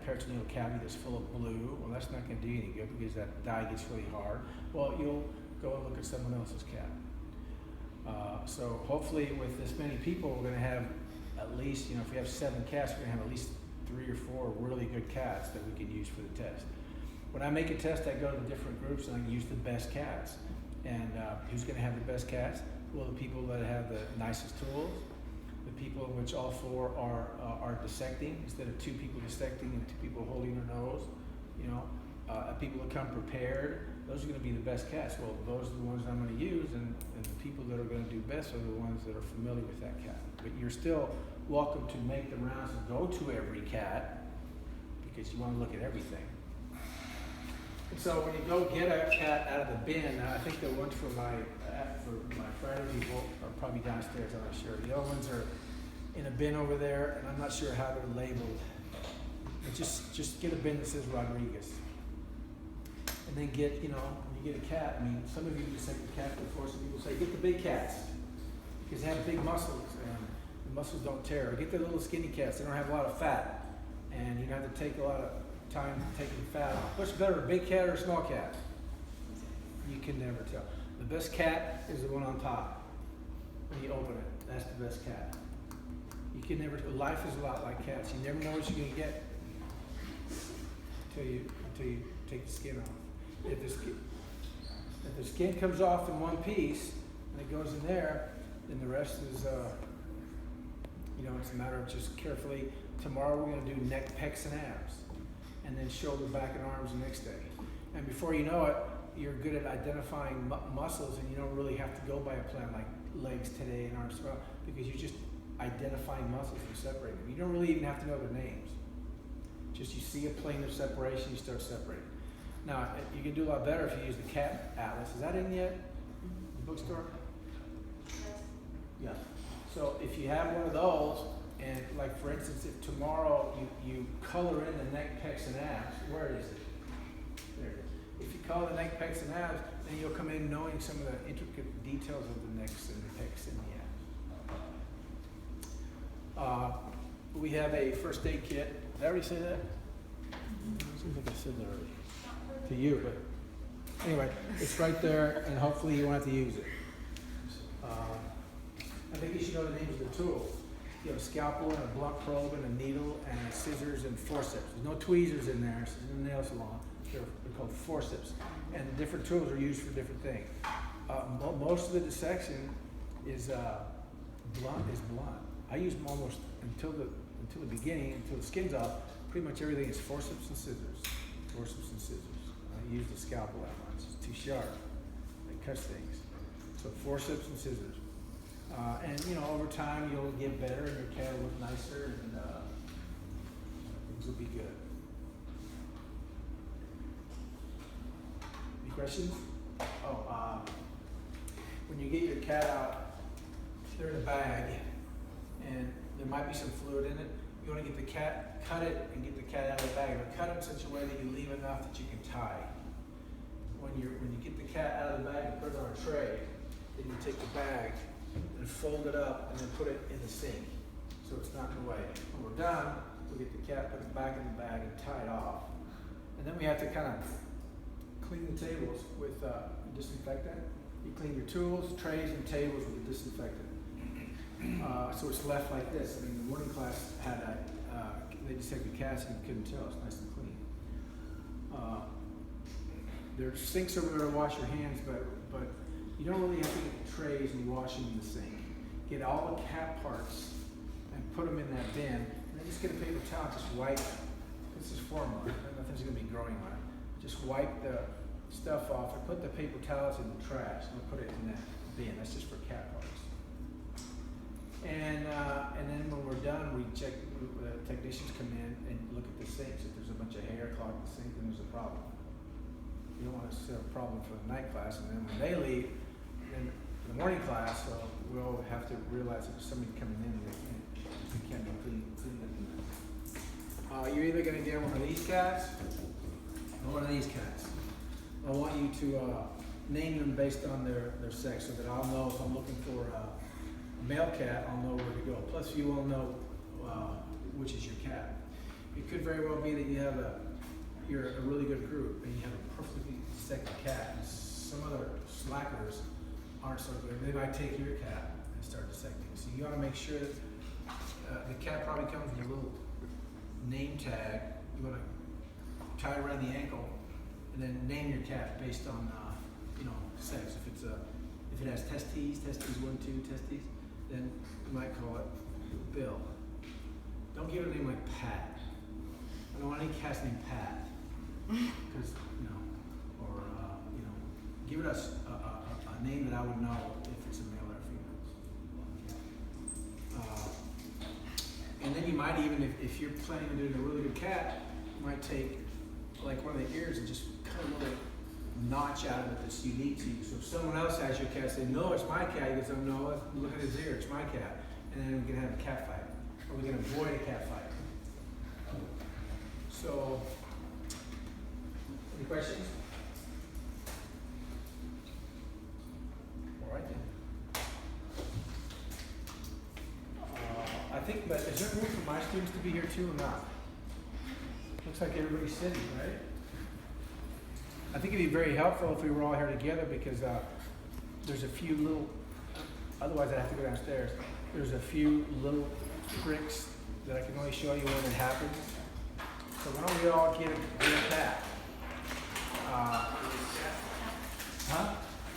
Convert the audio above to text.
peritoneal cavity that's full of blue. Well, that's not going to do you any good because that dye gets really hard. Well, you'll go and look at someone else's cat. So hopefully with this many people, we're going to have at least, you know, if we have 7 cats, we're going to have at least 3 or 4 really good cats that we can use for the test. When I make a test, I go to different groups and I use the best cats. And who's going to have the best cats? Well, the people that have the nicest tools, the people in which all 4 are dissecting instead of 2 people dissecting and 2 people holding their nose. You know, people that come prepared. Those are going to be the best cats. Well, those are the ones I'm going to use, and the people that are going to do best are the ones that are familiar with that cat. But you're still welcome to make the rounds and go to every cat because you want to look at everything. And so when you go get a cat out of the bin, I think the ones for my Friday people are probably downstairs, I'm not sure. The other ones are in a bin over there, and I'm not sure how they're labeled. But just get a bin that says Rodriguez. And then get, you know, when you get a cat, I mean, some of you dissect the cat before, some people say, get the big cats, because they have big muscles, and the muscles don't tear. Or get the little skinny cats, they don't have a lot of fat, and you don't have to take a lot of time taking fat off. What's better, a big cat or a small cat? You can never tell. The best cat is the one on top. When you open it, that's the best cat. You can never tell. Life is a lot like cats. You never know what you're going to get until you take the skin off. If the skin comes off in one piece and it goes in there, then the rest is, you know, it's a matter of just carefully. Tomorrow we're going to do neck, pecs, and abs, and then shoulder, back, and arms the next day. And before you know it, you're good at identifying muscles, and you don't really have to go by a plan like legs today and arms tomorrow, because you're just identifying muscles and separating them. You don't really even have to know their names. Just you see a plane of separation, you start separating. Now, you can do a lot better if you use the cat atlas. Is that in yet? The bookstore? Yeah. So if you have one of those, and like for instance, if tomorrow you color in the neck, pecs, and abs, where is it? There it is. If you color the neck, pecs, and abs, then you'll come in knowing some of the intricate details of the necks and the pecs and the abs. We have a first aid kit. Did I already say that? Seems like I said that already. To you, but anyway, it's right there, and hopefully you won't have to use it. I think you should know the names of the tools. You have a scalpel and a blunt probe and a needle and scissors and forceps. There's no tweezers in there, so there's no nail salon. They're called forceps, and the different tools are used for different things. Most of the dissection is blunt. I use them almost until the beginning, until the skin's off. Pretty much everything is forceps and scissors. Forceps and scissors. I use the scalpel that much. It's too sharp. It cuts things. So forceps and scissors. And you know, over time you'll get better, and your cat will look nicer, and things will be good. Any questions? Oh, when you get your cat out, they're in a bag, and there might be some fluid in it. You want to get the cat, cut it, and get the cat out of the bag, but cut it in such a way that you leave enough that you can tie. When you get the cat out of the bag and put it on a tray, then you take the bag and fold it up and then put it in the sink, so it's not in the way. When we're done, we'll get the cat, put it back in the bag, and tie it off. And then we have to kind of clean the tables with disinfectant. You clean your tools, trays, and tables with the disinfectant. So it's left like this. I mean, the morning class had they dissected cats and you couldn't tell. It's nice and clean. There's sinks over there to wash your hands, but you don't really have to get the trays and wash them in the sink. Get all the cat parts and put them in that bin, and then just get a paper towel, just wipe. This is formal. Nothing's going to be growing on it. Just wipe the stuff off and put the paper towels in the trash and put it in that bin. That's just for cat parts. And then when we're done, we check. The technicians come in and look at the sinks. If there's a bunch of hair clogging the sink, then there's a problem. You don't want to set a problem for the night class, and then when they leave, then the morning class, so we'll have to realize that there's somebody coming in and they can't be clean. You're either going to get one of these cats or one of these cats. I want you to name them based on their sex, so that I'll know if I'm looking for a male cat, I'll know where to go. Plus, you will know which is your cat. It could very well be that you're a really good group and you have a perfectly dissected cat. And some other slackers aren't so good. They might take your cat and start dissecting. So you ought to make sure that the cat probably comes with a little name tag. You want to tie it around the ankle and then name your cat based on sex. If it has testes 1, 2 testes, then you might call it Bill. Don't give it a name like Pat. I don't want any cats named Pat, because or give it a name that I would know if it's a male or a female. And then you might even, if you're planning on doing a really good cat, you might take like one of the ears and just cut a little notch out of it that's unique to you. So if someone else has your cat, say, no, it's my cat. You can say, no, look at his ear, it's my cat. And then we can have a cat fight, or we can avoid a cat fight. So, any questions? All right then. I think, but is there room for my students to be here too or not? Looks like everybody's sitting, right? I think it'd be very helpful if we were all here together, because there's a few little, otherwise I'd have to go downstairs. There's a few little tricks that I can only show you when it happens. So why don't we all get a cat? Huh?